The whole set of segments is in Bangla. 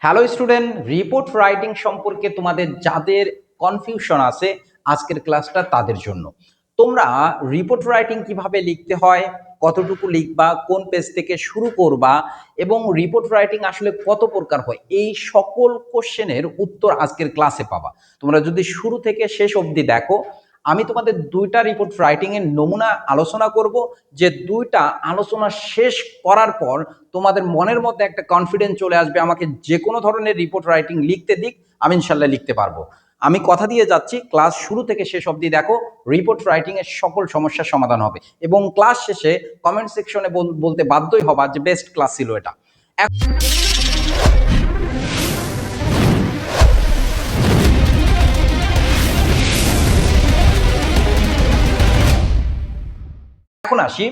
হ্যালো স্টুডেন্ট, রিপোর্ট রাইটিং সম্পর্কে তোমাদের যাদের কনফিউশন আছে আজকের ক্লাসটা তাদের জন্য। তোমরা রিপোর্ট রাইটিং কিভাবে লিখতে হয়, কতটুকু লিখবা, কোন পেজ থেকে শুরু করবা এবং রিপোর্ট রাইটিং আসলে কত প্রকার হয়, এই সকল কোশ্চেনের উত্তর আজকের ক্লাসে পাবা। তোমরা যদি শুরু থেকে শেষ অবধি দেখো, আমি তোমাদের দুইটা রিপোর্ট রাইটিং এর নমুনা আলোচনা করব, যে দুইটা আলোচনা শেষ করার পর তোমাদের মনের মধ্যে একটা কনফিডেন্স চলে আসবে, আমাকে যে কোনো ধরনের রিপোর্ট রাইটিং লিখতে দিক, আমি ইনশাল্লাহ লিখতে পারবো। আমি কথা দিয়ে যাচ্ছি, ক্লাস শুরু থেকে শেষ অবধি দেখো, রিপোর্ট রাইটিং এর সকল সমস্যার সমাধান হবে এবং ক্লাস শেষে কমেন্ট সেকশনে বলতে বাধ্যই হবা যে বেস্ট ক্লাস ছিল এটা। এখন আসি,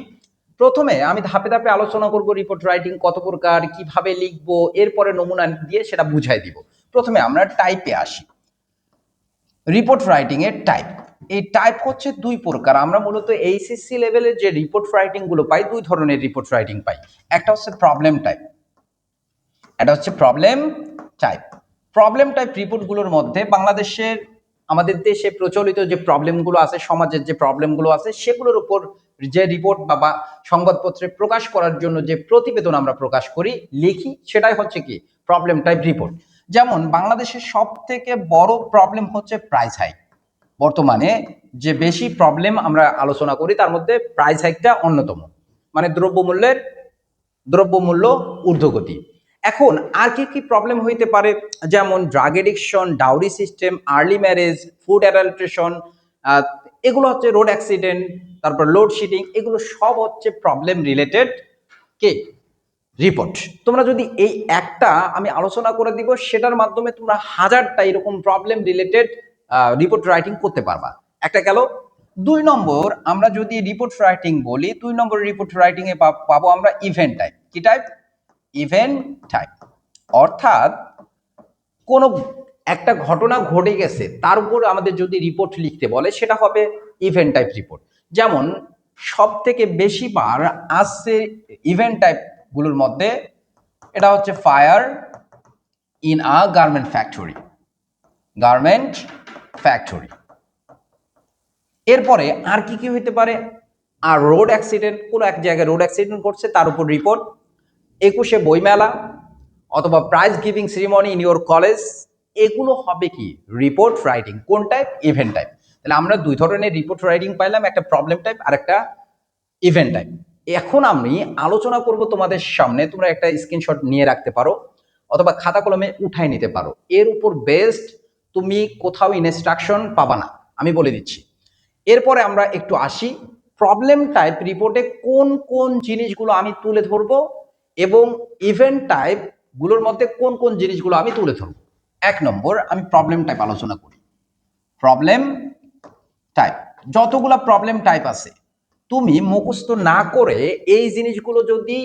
প্রথমে আমি ধাপে ধাপে আলোচনা করব রিপোর্ট রাইটিং কত প্রকার, কিভাবে লিখবো, এরপরে নমুনা দিয়ে সেটা বুঝাই দিব। প্রথমে আমরা টাইপে আসি। রিপোর্ট রাইটিং এর টাইপ, এই টাইপ হচ্ছে দুই প্রকার। আমরা মূলত এইচএসসি লেভেলের যে রিপোর্ট রাইটিং গুলো পাই, দুই ধরনের রিপোর্ট রাইটিং পাই। একটা হচ্ছে প্রবলেম টাইপ, এটা হচ্ছে প্রবলেম টাইপ। প্রবলেম টাইপ রিপোর্টগুলোর মধ্যে বাংলাদেশের, আমাদের দেশে প্রচলিত যে প্রবলেমগুলো আছে, সমাজের যে প্রবলেমগুলো আছে, সেগুলোর উপর যে রিপোর্ট বা সংবাদপত্রে প্রকাশ করার জন্য যে প্রতিবেদন আমরা প্রকাশ করি, লিখি, সেটাই হচ্ছে কি প্রবলেম টাইপ রিপোর্ট। যেমন বাংলাদেশের সব থেকে বড় প্রবলেম হচ্ছে প্রাইস হাইক। বর্তমানে যে বেশি প্রবলেম আমরা আলোচনা করি তার মধ্যে প্রাইস হাইকটা অন্যতম, মানে দ্রব্যমূল্য ঊর্ধ্বগতি। এখন আর কি কি প্রবলেম হইতে পারে, যেমন drug addiction, dowry system, early marriage, food adulteration, এগুলো হচ্ছে রোড অ্যাক্সিডেন্ট, তারপর লোডশেডিং, এগুলো সব হচ্ছে প্রবলেম রিলেটেড কে রিপোর্ট। তোমরা যদি এই একটা আমি আলোচনা করে দিব, সেটার মাধ্যমে তোমরা হাজারটা এরকম প্রবলেম রিলেটেড রিপোর্ট রাইটিং করতে পারবা। একটা গেল। দুই নম্বর, আমরা যদি রিপোর্ট রাইটিং বলি, দুই নম্বর রিপোর্ট রাইটিং এ পাবো আমরা ইভেন্ট টাইপ। কি টাইপ? Event type. অর্থাৎ কোন একটা ঘটনা ঘটে গেছে, তার উপর আমাদের যদি রিপোর্ট লিখতে বলে, সেটা হবে ইভেন্ট টাইপ রিপোর্ট। যেমন সব থেকে বেশি বার আসছে ইভেন্ট টাইপ গুলোর মধ্যে, এটা হচ্ছে fire in a garment factory, garment factory. এরপরে আর কি কি হইতে পারে? আর রোড অ্যাক্সিডেন্ট, কোন এক জায়গায় রোড অ্যাক্সিডেন্ট করছে, তার উপর রিপোর্ট। 21শে বইমেলা অথবা prize giving ceremony in your college, এগুলো হবে কি রিপোর্ট রাইটিং। কোন টাইপ? Event type. তাহলে আমরা দুই ধরনের রিপোর্ট রাইটিং পাইলাম, একটা প্রবলেম টাইপ আর একটা ইভেন্ট টাইপ। এখন আমি আলোচনা করব তোমাদের সামনে, তোমরা একটা স্ক্রিনশট নিয়ে রাখতে পারো অথবা খাতা কলমে উঠাই নিতে পারো। এর উপর বেস্ট তুমি কোথাও ইনস্ট্রাকশন পাবা না, আমি বলে দিচ্ছি। এরপরে আমরা একটু আসি, প্রবলেম টাইপ রিপোর্টে কোন কোন জিনিসগুলো আমি তুলে ধরবো এবং ইভেন্ট টাইপ গুলোর মধ্যে কোন কোন জিনিসগুলো আমি তুলে ধরবো। এক নম্বর, আমি প্রবলেম টাইপ আলোচনা করি। প্রবলেম টাইপ, যতগুলা প্রবলেম টাইপ আছে, তুমি মুখস্থ না করে এই জিনিসগুলো যদি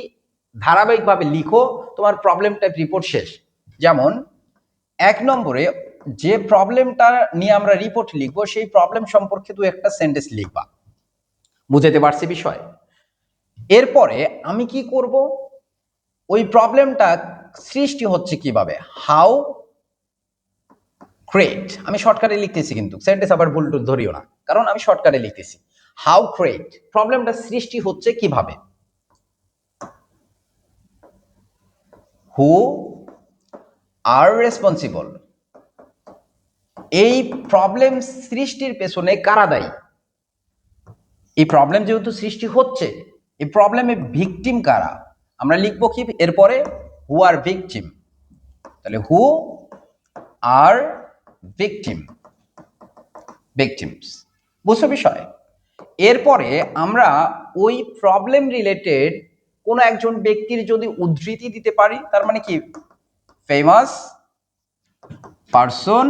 ধারাবাহিকভাবে লিখো, তোমার প্রবলেম টাইপ রিপোর্ট শেষ। যেমন এক নম্বরে যে প্রবলেমটা নিয়ে আমরা রিপোর্ট লিখবো, সেই প্রবলেম সম্পর্কে দু একটা সেন্টেন্স লিখবা। বুঝাতে পারছি বিষয়? এরপরে আমি কি করব, ওই প্রবলেমটা সৃষ্টি হচ্ছে কিভাবে, হাউ ক্রিয়েট, আমি শর্টকাটে লিখতেছি, কিন্তু সেন্টেন্স আবার ভুল ধরিও না, কারণ আমি শর্টকাটে লিখতেছি। হাউ ক্রিয়েট, প্রবলেমটা সৃষ্টি হচ্ছে কিভাবে। হু আর রেসপন্সিবল, এই প্রবলেম সৃষ্টির পেছনে কারা দায়ী। এই প্রবলেম যেহেতু সৃষ্টি হচ্ছে, এই প্রবলেমে ভিকটিম কারা, আমরা লিখবো কি এরপরে, হু আর ভিকটিম। তাহলে হু আর ভিকটিম, ভিকটিমস। বুঝছো বিষয়? এরপরে আমরা ওই প্রবলেম রিলেটেড কোন একজন ব্যক্তির যদি উদ্ধৃতি দিতে পারি, তার মানে কি ফেমাস পারসন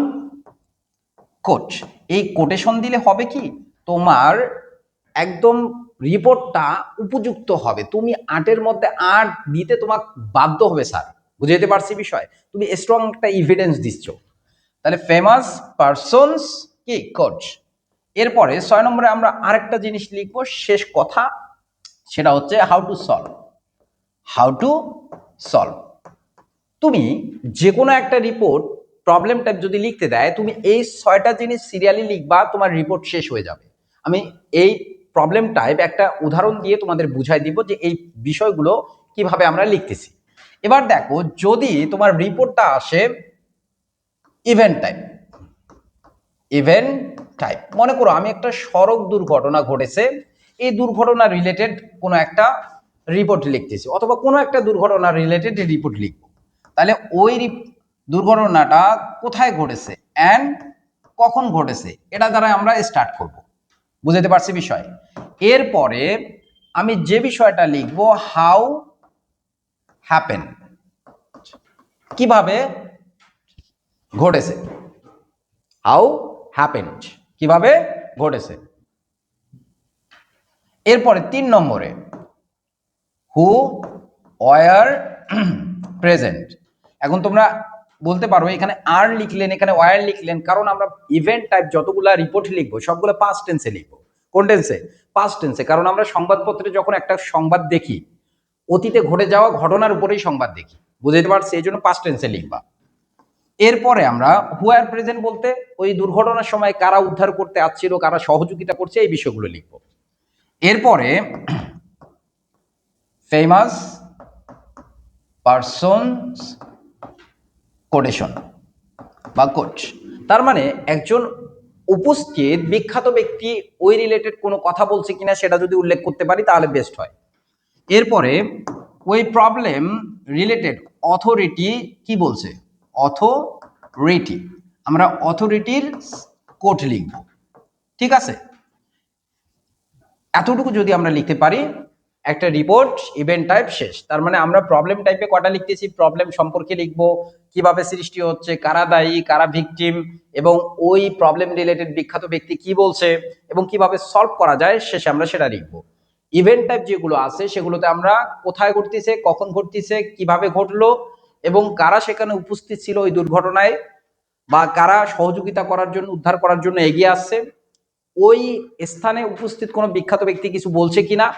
কোট। এই কোটেশন দিলে হবে কি, তোমার একদম রিপোর্টটা উপযুক্ত হবে। তুমি 8-এর মধ্যে 8 দিতে তোমাকে বাধ্য হবে স্যার। বুঝাইতে পারছি বিষয়? তুমি স্ট্রং একটা এভিডেন্স দিচ্ছ। তাহলে ফেমাস পারসনস কি কোট। এরপরে 6 নম্বরে আমরা আরেকটা জিনিস লিখবো, শেষ কথা, সেটা হচ্ছে how to solve. How to solve, তুমি যে কোনো একটা রিপোর্ট প্রবলেম টাইপ যদি লিখতে দেয়, তুমি এই 6টা জিনিস সিরিয়ালি লিখবা, তোমার রিপোর্ট শেষ হয়ে যাবে। আমি এই প্রবলেম টাইপ একটা উদাহরণ দিয়ে তোমাদের বুঝাই দিব যে এই বিষয়গুলো কিভাবে আমরা লিখতেছি। এবার দেখো, যদি তোমার রিপোর্টটা আসে ইভেন্ট টাইপ, ইভেন্ট টাইপ, মনে করো আমি একটা সড়ক দুর্ঘটনা ঘটেছে, এই দুর্ঘটনা রিলেটেড কোনো একটা রিপোর্ট লিখতেছি, অথবা কোনো একটা দুর্ঘটনা রিলেটেড রিপোর্ট লিখবো। তাহলে ওই দুর্ঘটনাটা কোথায় ঘটেছে অ্যান্ড কখন ঘটেছে, এটা দ্বারা আমরা স্টার্ট করব। বুঝতে পারছি বিষয়? এরপরে আমি যে বিষয়টা লিখবো, হাউ হ্যাপেন, কিভাবে ঘটেছে, হাউ হ্যাপেন্ড, কিভাবে ঘটেছে। এরপরে 3 নম্বরে হু ওয়ার প্রেজেন্ট। এখন তোমরা বলতে পারো এখানে আর লিখলেন, এখানে ওয়ার লিখলেন, কারণ আমরা ইভেন্ট টাইপ যতগুলা রিপোর্ট লিখবো সবগুলো পাস্ট টেন্সে লিখবো। কোন টেন্সে? পাস্ট টেন্সে। কারণ আমরা সংবাদপত্রে যখন একটা সংবাদ দেখি, অতীতে ঘটে যাওয়া ঘটনার উপরেই সংবাদ দেখি। বুঝতে পারছি? এই জন্য পাস্ট টেন্সে লিখবা। এরপরে আমরা হুয়ার প্রেজেন্ট বলতে ওই দুর্ঘটনার সময় কারা উদ্ধার করতে আসছিল, কারা সহযোগিতা করছে, এই বিষয়গুলো লিখবো। এরপরে ফেমাস পারসনস কোটেশন বা কোট, তার মানে একজন উপস্থিত বিখ্যাত ব্যক্তি ওই রিলেটেড কোনো কথা বলছে কিনা সেটা যদি উল্লেখ করতে পারি তাহলে বেস্ট হয়। এরপরে ওই প্রবলেম রিলেটেড অথরিটি কি বলছে, অথরিটি, আমরা অথরিটির কোট লিখব। ঠিক আছে, এতটুকু যদি আমরা লিখতে পারি, একটা রিপোর্ট ইভেন্ট টাইপ শেষ। তার মানে আমরা প্রবলেম টাইপে কটা লিখতেছি, প্রবলেম সম্পর্কে লিখবো, কিভাবে সৃষ্টি হচ্ছে, কারা দায়ী, কারা ভিকটিম, এবং ওই প্রবলেম রিলেটেড বিখ্যাত ব্যক্তি কি বলছে এবং কিভাবে সলভ করা যায়, শেষে আমরা সেটা লিখবো। ইভেন্ট টাইপ যেগুলো আছে সেগুলোতে আমরা কোথায় ঘটতেছে, কখন ঘটতেছে, কিভাবে ঘটলো এবং কারা সেখানে উপস্থিত ছিল ওই দুর্ঘটনায়, বা কারা সহযোগিতা করার জন্য, উদ্ধার করার জন্য এগিয়ে আসছে, ওই স্থানে উপস্থিত কোনো বিখ্যাত ব্যক্তি কিছু বলছে কিনা,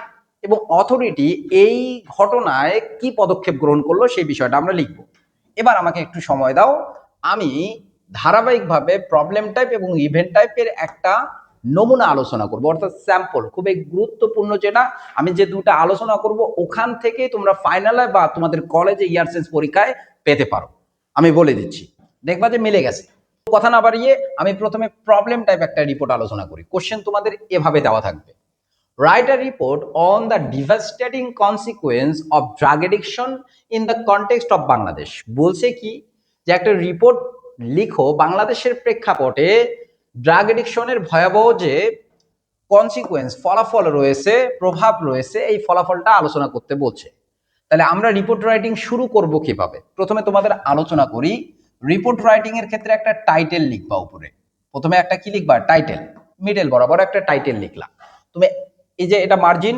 এবং অথরিটি এই ঘটনায় কি পদক্ষেপ গ্রহণ করলো সেই বিষয়টা আমরা লিখব। এবার আমাকে একটু সময় দাও, আমি ধারাবাহিকভাবে প্রবলেম টাইপ এবং ইভেন্ট টাইপের একটা নমুনা আলোচনা করব, অর্থাৎ স্যাম্পল, খুবই গুরুত্বপূর্ণ যেটা, আমি যে দুটা আলোচনা করব ওখান থেকে তোমরা ফাইনালে বা তোমাদের কলেজে ইয়ার সেন্স পরীক্ষায় পেতে পারো। আমি বলে দিচ্ছি, দেখবা যে মিলে গেছে। কথা না বাড়িয়ে আমি প্রথমে প্রবলেম টাইপ একটা রিপোর্ট আলোচনা করি। কোশ্চেন তোমাদের এভাবে দেওয়া থাকবে, write a report on the devastating consequence of drug addiction in the context of Bangladesh. বলছে কি যে একটা রিপোর্ট লিখো বাংলাদেশের প্রেক্ষাপটে ড্রাগ এডিকশনের ভয়াবহ যে কনসিকুয়েন্স, ফলাফল রয়েছে, প্রভাব রয়েছে, এই ফলাফলটা আলোচনা করতে বলছে। তাহলে আমরা রিপোর্ট রাইটিং শুরু করব কিভাবে? প্রথমে তোমাদের আলোচনা করি, রিপোর্ট রাইটিং এর ক্ষেত্রে একটা টাইটেল লিখবা উপরে। প্রথমে একটা কি লিখবা? টাইটেল। মিডল বরাবর একটা টাইটেল লিখলা। তুমি এই যে এটা মার্জিন,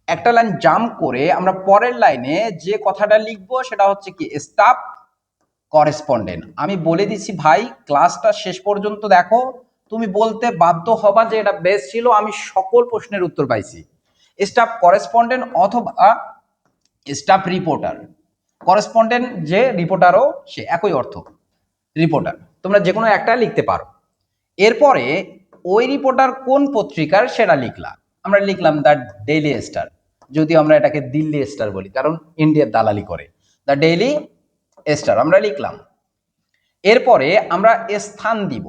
একটা লাইন জাম্প করে আমরা পরের লাইনে যে কথাটা লিখবো সেটা হচ্ছে কি, স্টাফ করেসপন্ডেন্ট। আমি বলে দিছি ভাই, ক্লাসটা শেষ পর্যন্ত দেখো, তুমি বলতে বাধ্য হবা যে এটা বেস্ট ছিল, আমি সকল প্রশ্নের উত্তর পাইছি। স্টাফ করেসপন্ডেন্ট অথবা স্টাফ রিপোর্টার। করেসপন্ডেন্ট যে, রিপোর্টারও সে, একই অর্থ, রিপোর্টার। তোমরা যে কোনো একটা লিখতে পারো। এরপরে ওই রিপোর্টার কোন পত্রিকার সেটা লিখলা। আমরা লিখলাম দ্য ডেইলি স্টার, যদিও আমরা এটাকে দিল্লি স্টার বলি কারণ ইন্ডিয়ার দালালি করে। দ্য ডেইলি স্টার আমরা লিখলাম। এরপরে আমরা স্থান দিব,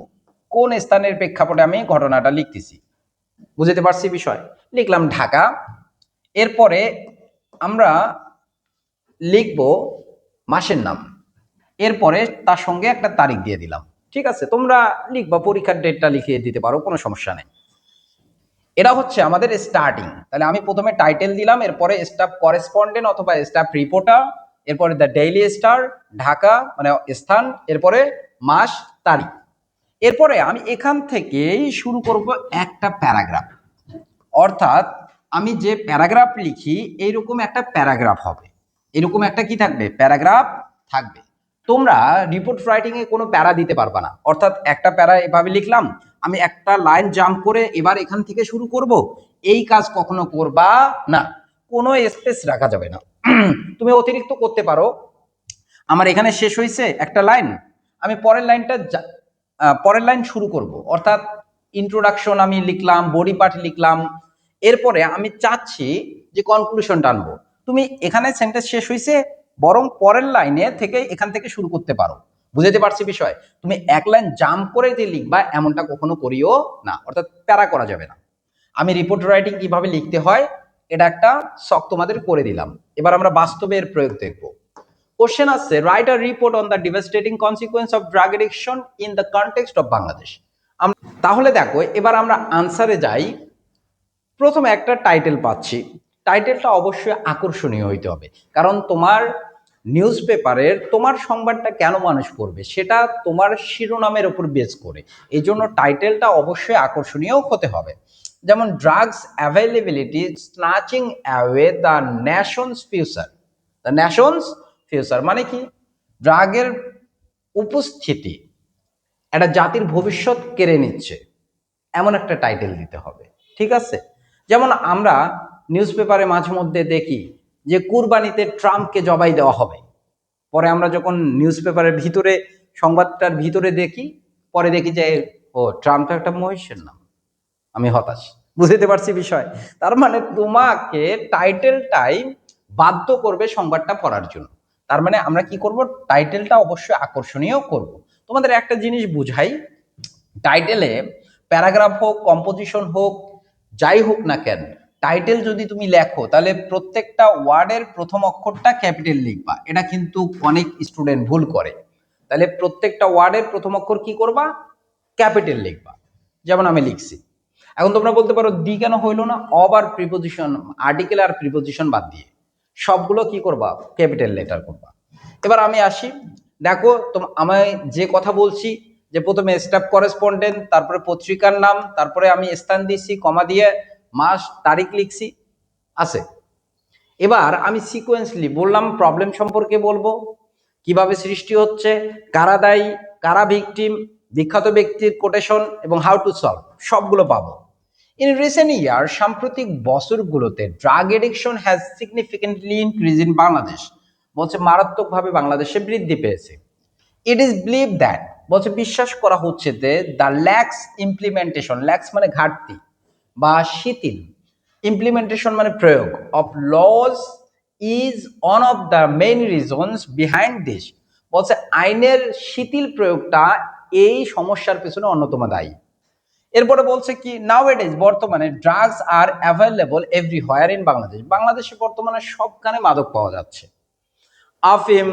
কোন স্থানের প্রেক্ষাপটে আমি ঘটনাটা লিখতেছি। বুঝতে পারছি বিষয়? লিখলাম ঢাকা। এরপরে আমরা লিখব মাসের নাম, এরপরে তার সঙ্গে একটা তারিখ দিয়ে দিলাম। ঠিক আছে, তোমরা লিখবা পরীক্ষার ডেটটা লিখিয়ে দিতে পারো, কোনো সমস্যা নেই। এটা হচ্ছে আমাদের স্টার্টিং। তাহলে আমি প্রথমে টাইটেল দিলাম, এরপরে স্টাফ করেসপন্ডেন্ট অথবা স্টাফ রিপোর্টার, এরপরে দ্য ডেইলি স্টার, ঢাকা মানে স্থান, এরপরে মাস, তারিখ। এরপরে আমি এখান থেকেই শুরু করব একটা প্যারাগ্রাফ, অর্থাৎ আমি যে প্যারাগ্রাফ লিখি এইরকম একটা প্যারাগ্রাফ হবে, এরকম একটা কি থাকবে, প্যারাগ্রাফ থাকবে। তোমরা রিপোর্ট রাইটিং এ কোনো প্যারা দিতে পারবা না, অর্থাৎ একটা প্যারা এভাবে লিখলাম, আমি একটা লাইন জাম্প করে এবার এখান থেকে শুরু করব, এই কাজ কখনো করবা না। কোনো স্পেস রাখা যাবে না। তুমি অতিরিক্ত করতে পারো, আমার এখানে শেষ হয়েছে একটা লাইন, আমি পরের লাইন শুরু করব, অর্থাৎ ইন্ট্রোডাকশন আমি লিখলাম, বডি পার্ট লিখলাম, এরপরে আমি চাচ্ছি যে কনক্লুশন টানবো। তুমি এখানে সেন্টেন্স শেষ হয়েছে, বরং পরের লাইনে থেকে এখান থেকে শুরু করতে পারো। বুঝতে পারছি বিষয়? তুমি এক লাইন জাম্প করে দিয়ে লিখবা এমনটা কখনো করিও না, অর্থাৎ প্যারা করা যাবে না। আমি রিপোর্ট রাইটিং কিভাবে লিখতে হয় এটা একটা শখ তোমাদের করে দিলাম। এবার আমরা বাস্তবে এর প্রয়োগ দেখব। কোশ্চেন আছে, write a report on the devastating consequence of drug addiction in the context of Bangladesh. তাহলে দেখো এবার আমরা আনসারে যাই। প্রথমে একটা টাইটেল পাচ্ছি, টাইটেলটা অবশ্যই আকর্ষণীয় হইতে হবে, কারণ তোমার নিউজ পেপারের তোমার সংবাদটা কেন মানুষ পড়বে সেটা তোমার শিরোনামের উপর বেস করে, এই জন্য টাইটেলটা অবশ্যই আকর্ষণীয় হতে হবে। যেমন drugs availability snatching away the Nations future. The Nations future মানে কি? ড্রাগের উপস্থিতি একটা জাতির ভবিষ্যৎ কেড়ে নিচ্ছে, এমন একটা টাইটেল দিতে হবে। ঠিক আছে? যেমন আমরা নিউজ পেপারে মাঝে মধ্যে দেখি যে কুরবানিতে ট্রাম্পকে জবাই দেওয়া হবে, পরে আমরা যখন নিউজ পেপারের ভিতরে সংবাদটার ভিতরে দেখি, পরে দেখি যে ও ট্রাম্প একটা মহিষের নাম। আমি হতাশ। বুঝতে পারছি বিষয়? তার মানে তোমাকে টাইটেলটাই বাধ্য করবে সংবাদটা পড়ার জন্য। তার মানে আমরা কি করব? টাইটেলটা অবশ্যই আকর্ষণীয় করব। তোমাদের একটা জিনিস বুঝাই, টাইটেলে প্যারাগ্রাফ হোক, কম্পোজিশন হোক, যাই হোক না কেন, টাইটেল যদি তুমি লেখো তাহলে প্রত্যেকটা ওয়ার্ডের প্রথম অক্ষরটা ক্যাপিটাল লিখবা। এটা কিন্তু অনেক স্টুডেন্ট ভুল করে। তাহলে প্রত্যেকটা ওয়ার্ডের প্রথম অক্ষর কি করবা? ক্যাপিটাল লিখবা। যেমন আমি লিখছি। এখন তোমরা বলতে পারো দি কেন হইলো না? অব আর প্রিপোজিশন, আর্টিকেল আর প্রিপোজিশন বাদ দিয়ে সবগুলো কি করবা? ক্যাপিটাল লেটার করবা। এবার আমি আসি, দেখো আমি যে কথা বলছি যে প্রথমে স্টাফ করেসপন্ডেন্ট, তারপরে পত্রিকার নাম, তারপরে আমি স্থান দিচ্ছি কমা দিয়ে, মাস তারিখ লিখছি, আছে। এবার আমি সিকোয়েন্সলি বললাম, প্রবলেম সম্পর্কে বলবো, কিভাবে সৃষ্টি হচ্ছে, কারা দায়ী, কারা ভিকটিম, বিখ্যাত ব্যক্তির কোটেশন এবং হাউ টু সলভ, সবগুলো পাবো। ইন রিসেন্ট ইয়ার, সাম্প্রতিক বছরগুলোতে drug addiction has significantly increase in Bangladesh. বলছে মারাত্মকভাবে বাংলাদেশে বৃদ্ধি পেয়েছে। ইট ইজ বিলিভ দ্যাট, বলছে বিশ্বাস করা হচ্ছে যে দ্য ল্যাক্স ইমপ্লিমেন্টেশন, ল্যাক্স মানে ঘাটতি বা শিথিল, ইমপ্লিমেন্টেশন মানে প্রয়োগ, of laws is one of the main reasons behind this. বলছে আইনের শিথিল প্রয়োগটা এই সমস্যার পেছনে অন্যতম দায়ী। এরপরে বলছে কি, নাও ইট ইজ, বর্তমানে drugs R available everywhere in Bangladesh. বাংলাদেশে বর্তমানে সবখানে মাদক পাওয়া যাচ্ছে। আফিম,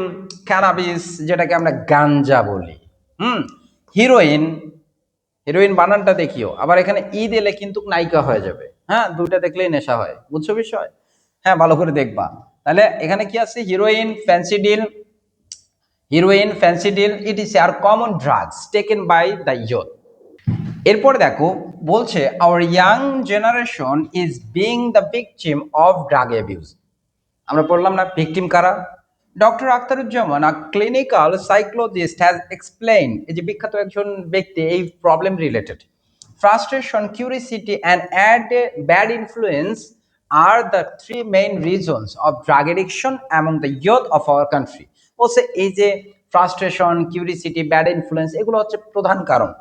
ক্যানাবিস যেটাকে আমরা গাঞ্জা বলি, হিরোইন, হিরোইন বানানটা দেখিও, আবার এখানে ই দিলে কিন্তু নায়িকা হয়ে যাবে। হ্যাঁ, দুইটা দেখলেই নেশা হয়। বুঝছো বিষয়? হ্যাঁ, ভালো করে দেখবা। তাহলে এখানে কি আছে? Heroin, Phensedyl, heroin, Phensedyl, it is are common drugs taken by the youth. এরপরে দেখো বলছে our young generation is being the victim of drug abuse. আমরা পড়লাম না ভিকটিম কারা? Doctor Akhtaruzzaman, a clinical psychologist, has explain, এই যে বিখ্যাত একজন ব্যক্তি এই problem related, frustration, curiosity and bad influence are the three main reasons of drug addiction among the youth of our country. বলছে এই যে ফ্রাস্ট্রেশন, কিউরিসিটি, ব্যাড ইনফ্লুয়েন্স, এগুলো হচ্ছে প্রধান কারণ।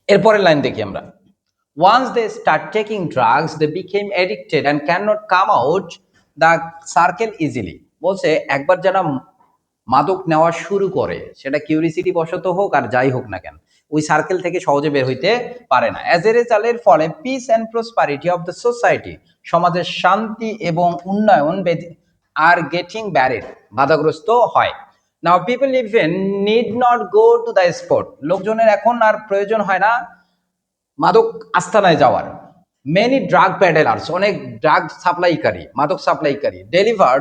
এরপরের লাইন দেখি আমরা, once they start taking drugs they became addicted and cannot come out the circle easily। বলছে একবার যারা মাদক নেওয়া শুরু করে, সেটা কিউরিসিটি বশত হোক আর যাই হোক না কেন, ওই সার্কেল থেকে সহজে বের হইতে পারে না। অ্যাজ এ রেজাল্টের ফলে peace and prosperity of the society, সমাজের শান্তি এবং উন্নয়ন আর গেটিং ব্যারেড, বাধাগ্রস্ত হয়। Now people even need not go to the spot, লোকজনের এখন আর প্রয়োজন হয় না মাদক আস্তানায় যাওয়ার। মেনি ড্রাগ প্যাডেলার্স, অনেক ড্রাগ সাপ্লাইকারী, মাদক সাপ্লাইকারী, ডেলিভার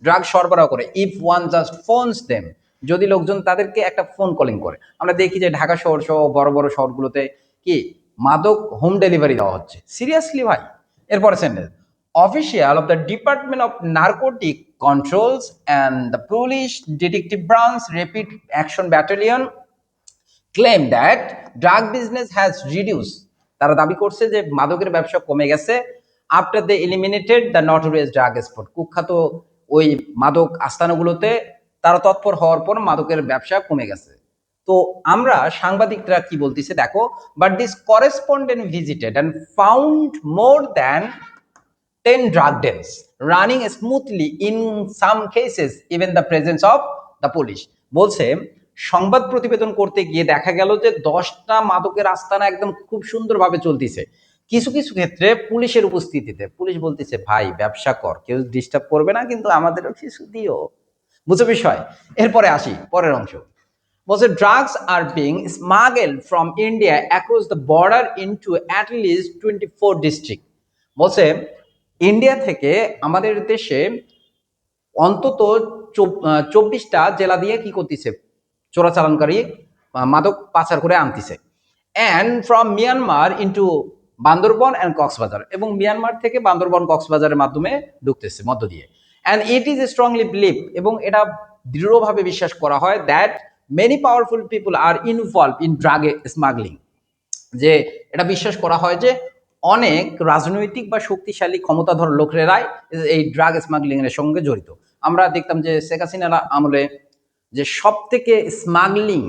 ড্রাগ সরবরাহ করে, if one just phones them, যদি লোকজন তাদেরকে একটা ফোন কলিং করে। আমরা দেখি যে ঢাকা শহর সহ বড় বড় শহরগুলোতে কি মাদক হোম ডেলিভারি দেওয়া হচ্ছে। সিরিয়াসলি ভাই? এরপরে sentence, official of the department of narcotic controls and the police detective branch rapid action battalion claim that drug business has reduced, তারা দাবি করছে যে মাদকের ব্যবসা কমে গেছে after they eliminated the notorious drug spot, কুখ্যাত ওই মাদক আস্তানাগুলোতে তারা তৎপর হওয়ার পর মাদকের ব্যবসা কমে গেছে। তো আমরা সাংবাদিকরা কি বলতেছে দেখো, but this correspondent visited and found more than 10 drug dens running smoothly in some cases even the presence of the police। বলছে সংবাদ প্রতিবেদন করতে গিয়ে দেখা গেল যে 10টা মাদকের আস্তানা একদম খুব সুন্দরভাবে চলতেছে, কিছু কিছু ক্ষেত্রে পুলিশের উপস্থিতিতে। পুলিশ বলতেছে ভাই ব্যবসা কর, কেউ ডিস্টার্ব করবে না, কিন্তু আমাদেরও কিছু দিও। বুঝো বিষয়। এরপরে আসি পরের অংশ। বলছে drugs are being smuggled from India across the border into at least 24 district. বলছে ইন্ডিয়া থেকে আমাদের দেশে অন্তত 24টা জেলা দিয়ে কি করতেছে, চোরাচালানকারী মাদক পাচার করে আনতেছে। And from Myanmar into Bandarban and Cox's Bazar, এবং মিয়ানমার থেকে বান্দরবন কক্সবাজারের মাধ্যমে ঢুকতেছে মধ্য দিয়ে। And it is strongly believe, এবং এটা দৃঢ়ভাবে বিশ্বাস করা হয় that many powerful people are involve in drug smuggling, যে এটা বিশ্বাস করা হয় যে অনেক রাজনৈতিক বা শক্তিশালী ক্ষমতাধর লোকেরাই এই ড্রাগ স্মাগলিং এর সঙ্গে জড়িত। আমরা দেখতাম যে শেখ হাসিনার আমলে যে সব থেকে স্মাগলিং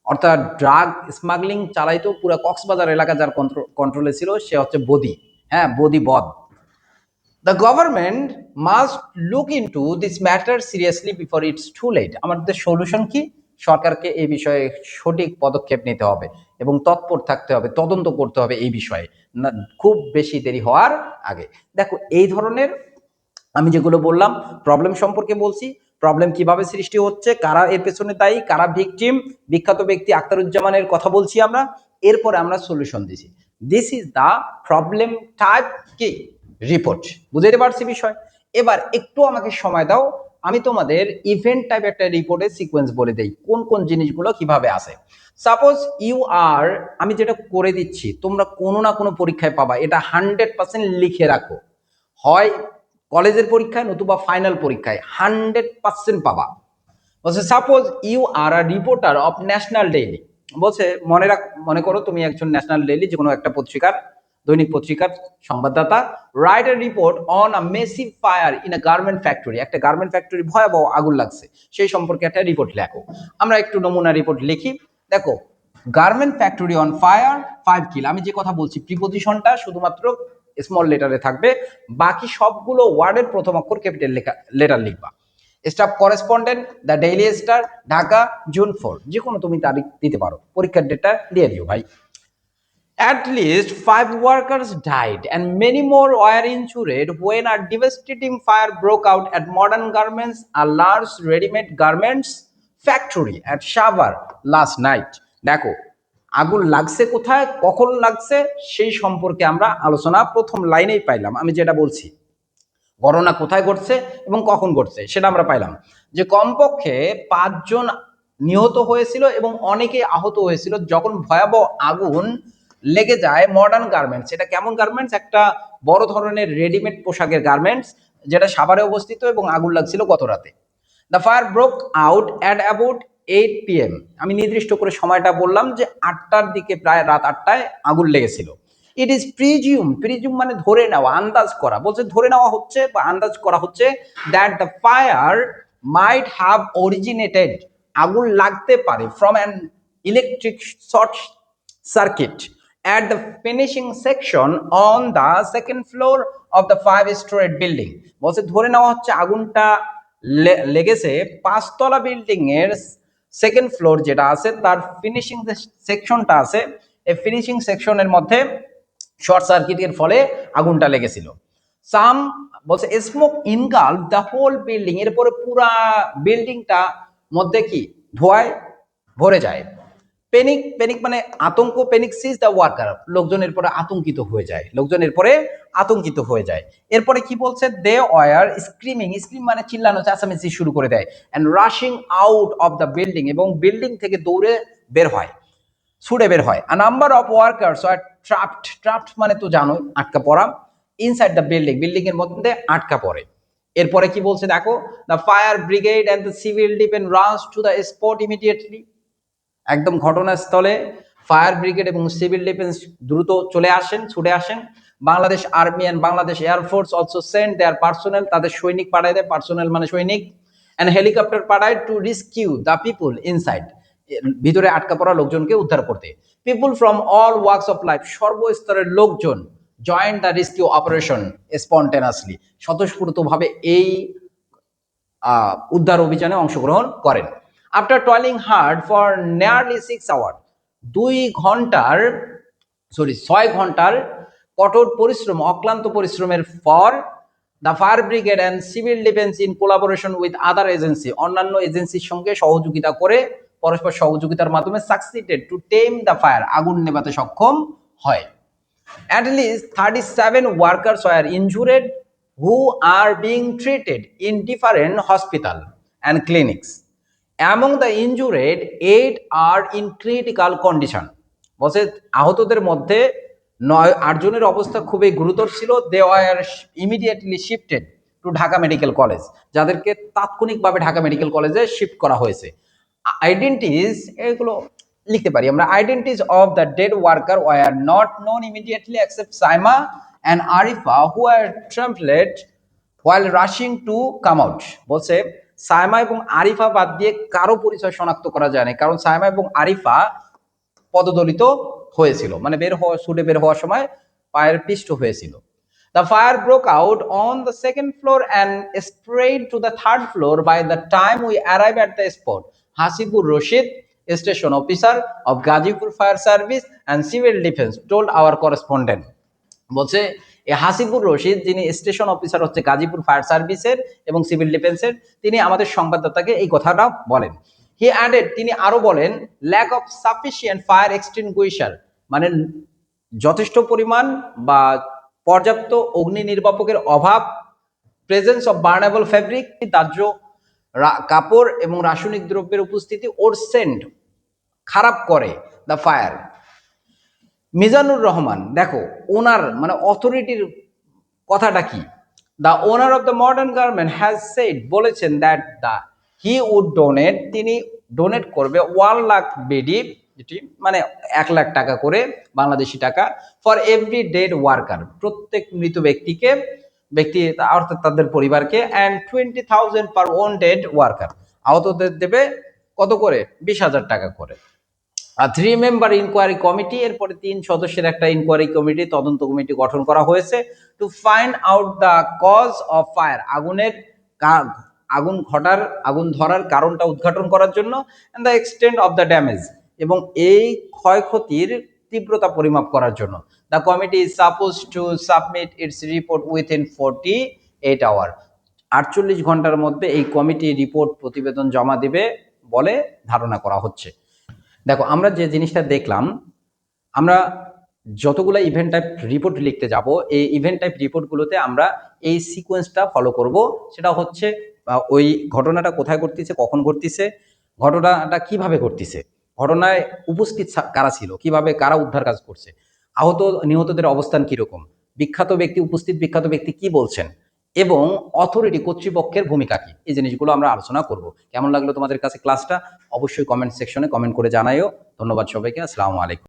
অর্থাৎ ড্রাগ স্মাগলিং চালাইতো পুরো কক্সবাজার এলাকা, যার কন্ট্রোলে ছিল সে হচ্ছে বদি, হ্যাঁ বদি বদ। The government must look into this matter seriously before it's too late। আমাদের সলিউশন কি? সরকারকে এই বিষয়ে সঠিক পদক্ষেপ নিতে হবে এবং তৎপর থাকতে হবে, তদন্ত করতে হবে এই বিষয়ে, না খুব বেশি দেরি হওয়ার আগে। দেখো এই ধরনের আমি যেগুলো বললাম প্রবলেম সম্পর্কে বলছি, প্রবলেম কিভাবে সৃষ্টি হচ্ছে, কারা এর পেছনে দায়ী, কারা ভিকটিম, বিখ্যাত ব্যক্তি আখতারুজ্জামানের কথা বলছি আমরা, এরপরে আমরা সলিউশন দিছি। This is the problem type কি রিপোর্ট। বুঝতে পারছি বিষয়। এবার একটু আমাকে সময় দাও, আমি তোমাদের ইভেন্ট টাইপ একটা রিপোর্টের সিকোয়েন্স বলে দেই কোন কোন জিনিসগুলো কিভাবে আসে। সাপোজ ইউ আর, আমি যেটা করে দিচ্ছি তোমরা কোনো না কোনো পরীক্ষায় পাবা, এটা 100% লিখে রাখো, হয় কলেজের পরীক্ষায় নতুবা ফাইনাল পরীক্ষায় 100% পাবা। বলছে suppose you are a reporter of national daily. বলছে মনে করো তুমি একজন ন্যাশনাল ডেইলি যে কোনো একটা পত্রিকার, দৈনিক পত্রিকার সংবাদদাতা। Write a report on a massive fire in a garment factory, একটা গার্মেন্ট ফ্যাক্টরি ভয়াবহ আগুন লাগছে, সেই সম্পর্কে একটা রিপোর্ট লেখো। আমরা একটু নমুনা রিপোর্ট লিখি। দেখো গার্মেন্ট ফ্যাক্টরি অন ফায়ার 5 কিল, আমি যে কথা বলছি প্রিপোজিশনটা শুধুমাত্র স্মল লেটারে থাকবে, বাকি সবগুলো ওয়ার্ডের প্রথম অক্ষর ক্যাপিটাল লেটার লিখবা। Staff correspondent the daily star, Dhaka, June 4, যে কোনো তুমি তারিখ দিতে পারো, পরীক্ষার ডেটটা দিয়ে দিও ভাই। At least 5 workers died and many more were injured when a devastating fire broke out at Modern Garments, a large ready-made garments factory at Shavar last night। দেখো আগুন লাগছে কোথায়, কখন লাগছে, সেই সম্পর্কে আমরা আলোচনা প্রথম লাইনেই পাইলাম। আমি যেটা বলছি ঘটনা কোথায় ঘটছে এবং কখন ঘটছে সেটা আমরা পাইলাম, যে কমপক্ষে 5 জন নিহত হয়েছিল এবং অনেকে আহত হয়েছিল যখন ভয়াবহ আগুন লেগে যায় মডার্ন গার্মেন্টস। এটা কেমন গার্মেন্টস? একটা বড় ধরনের রেডিমেড পোশাকের গার্মেন্টস, যেটা সাভারে অবস্থিত, এবং আগুন লাগছিল গত রাতে। The fire broke out at about 8 PM। আমি নির্দিষ্ট করে সময়টা বললাম যে 8টার দিকে, প্রায় রাত 8টায় আগুন লেগেছিল। ইট ইজ প্রিজিউম মানে ধরে নেওয়া, আন্দাজ করা। বলছে ধরে নেওয়া হচ্ছে বা আন্দাজ করা হচ্ছে that the fire might have originated, আগুন লাগতে পারে, from an electric short circuit at the finishing section on the second floor of the 5-story building। বলছে ধরে নেওয়া হচ্ছে আগুনটা লেগেছে 5তলা বিল্ডিং এর সেকেন্ড ফ্লোর যেটা আছে তার ফিনিশিং সেকশনটা আছে, এই ফিনিশিং সেকশনের মধ্যে শর্ট সার্কিটের ফলে আগুনটা লেগেছিল। সাম বলছে স্মোক ইনগাল্ফ দ্য হোল বিল্ডিং, এরপরে পুরা বিল্ডিংটা মধ্যে কি ধোঁয়ায় ভরে যায়। প্যানিক মানে আতঙ্ক, প্যানিক সিজ দ্য ওয়ার্কার, লোকজনের পরে আতঙ্কিত হয়ে যায়, এরপরে কি বলছে দে ওয়ার স্ক্রিমিং মানে চিল্লানো চেঁচামেচি শুরু করে দেয়, and rushing out of the building, এবং বিল্ডিং থেকে দৌড়ে ছুটে বের হয়। A number of workers are trapped মানে তো জানোই আটকা পড়া, ইনসাইড দ্য বিল্ডিং এর মধ্যে আটকা পড়ে। এরপরে কি বলছে দেখো, the fire brigade and the civil defence runs to the spot immediately. একদম ঘটনাস্থলে ফায়ার ব্রিগেড এবং সিভিল ডিফেন্স দ্রুত ছুটে আসেন। Bangladesh army and Bangladesh air force also send their personnel, তাদের সৈনিক পাঠায় দেয়, পার্সোনেল মানে সৈনিক। অ্যান্ড হেলিকপ্টার পাঠায় to rescue the people inside, ভিতরে আটকা পড়া লোকজনকে উদ্ধার করতে। People from all walks of life, সর্বস্তরের লোকজন join the rescue operation spontaneously, স্বতঃস্ফূর্তভাবে এই উদ্ধার অভিযানে অংশগ্রহণ করেন। After toiling hard for nearly 6 hour, 6 ঘন্টার কঠোর পরিশ্রম, অক্লান্ত পরিশ্রমের পর the fire brigade and civil defence in collaboration with other agency, অন্যান্য এজেন্সির সঙ্গে সহযোগিতা করে, পরস্পর সহযোগিতার মাধ্যমে succeeded to tame the fire, আগুন নেভাতে সক্ষম হয়। At least 37 workers were injured who are being treated in different hospital and clinics. Among the injured, 8 are in critical condition. বলছে আহতদের মধ্যে 8 জনের অবস্থা খুবই গুরুতর ছিল। They were immediately shifted to Dhaka medical college, যাদেরকে তাৎক্ষণিকভাবে ঢাকা মেডিকেল কলেজে শিফট করা হয়েছে। আইডেন্টিটিস, এগুলো লিখতে পারি আমরা, identities of the dead worker were not known immediately except Saima and Arifa who were trampled while rushing to come out. বলছে সাইমা এবং আরিফা বাদ দিয়ে কারো পরিচয় শনাক্ত করা যায় না, কারণ সাইমা এবং আরিফা পদদলিত হয়েছিল, মানে ছুটে বের হওয়ার সময় পায়ের পিষ্ট হয়েছিল। The fire broke out on the second floor and spread to the third floor. By the time we arrived at the spot, Hasibur Rashid, station officer of Gazipur Fire Service and Civil Defense, told our correspondent. বলছে এই হাসিবুর রশিদ, যিনি স্টেশন অফিসার হচ্ছে গাজীপুর ফায়ার সার্ভিসের এবং সিভিল ডিফেন্সের, তিনি আমাদের সংবাদদাতাকে এই কথাটা বলেন। হি অ্যাডেড, তিনি আরো বলেন, lack of sufficient fire extinguisher, মানে যথেষ্ট পরিমাণ বা পর্যাপ্ত অগ্নি নির্বাপকের অভাব, প্রেজেন্স অফ বার্নেবল ফ্যাব্রিক, দাহ্য কাপড় এবং রাসায়নিক দ্রব্যের উপস্থিতি, ওর সেন্ট খারাপ করে দ্য ফায়ার। মিজানুর রহমান, দেখো ওনার মানে অথরিটির কথাটা কি, the owner of the modern garment has said, বলেছেন that the he would donate, তিনি ডোনেট করবে 1 লাখ বেডি, যেটি মানে 1 লাখ টাকা করে বাংলাদেশি টাকা, ফর এভরি ডেড ওয়ার্কার, প্রত্যেক মৃত ব্যক্তি অর্থাৎ তাদের পরিবারকে, অ্যান্ড 20,000 পার ওয়ান্টেড ওয়ার্কার, আহতদের দেবে কত করে, 20,000 টাকা করে। 3 মেম্বার ইনকোয়ারি কমিটি, এরপরে 3 সদস্যের একটা ইনকোয়ারি কমিটি, তদন্ত কমিটি গঠন করা হয়েছে, to find out the cause of fire, আগুন ধরার কারণটা উদ্ঘাটন করার জন্য, and the extent of the damage, এবং এই ক্ষয়ক্ষতির তীব্রতা পরিমাপ করার জন্য। The committee is suppose to submit its report within 48 hour, 48 ঘন্টার মধ্যে এই কমিটি রিপোর্ট প্রতিবেদন জমা দিবে বলে ধারণা করা হচ্ছে। দেখো আমরা যে জিনিসটা দেখলাম, আমরা যতগুলো ইভেন্ট টাইপ রিপোর্ট লিখতে যাব, এই ইভেন্ট টাইপ রিপোর্টগুলোতে আমরা এই সিকোয়েন্সটা ফলো করব। সেটা হচ্ছে ওই ঘটনাটা কোথায় ঘটতেছে, কখন ঘটতেছে, ঘটনাটা কিভাবে ঘটতেছে, ঘটনায় উপস্থিত কারা ছিল, কিভাবে কারা উদ্ধার কাজ করছে, আহত নিহতদের অবস্থান কিরকম, বিখ্যাত ব্যক্তি কি বলছেন, এবং অথরিটি কর্তৃপক্ষের ভূমিকা কি, এই জিনিসগুলো আমরা আলোচনা করব। কেমন লাগলো তোমাদের কাছে ক্লাসটা অবশ্যই কমেন্ট সেকশনে কমেন্ট করে জানাইও। ধন্যবাদ সবাইকে, আসসালামু আলাইকুম।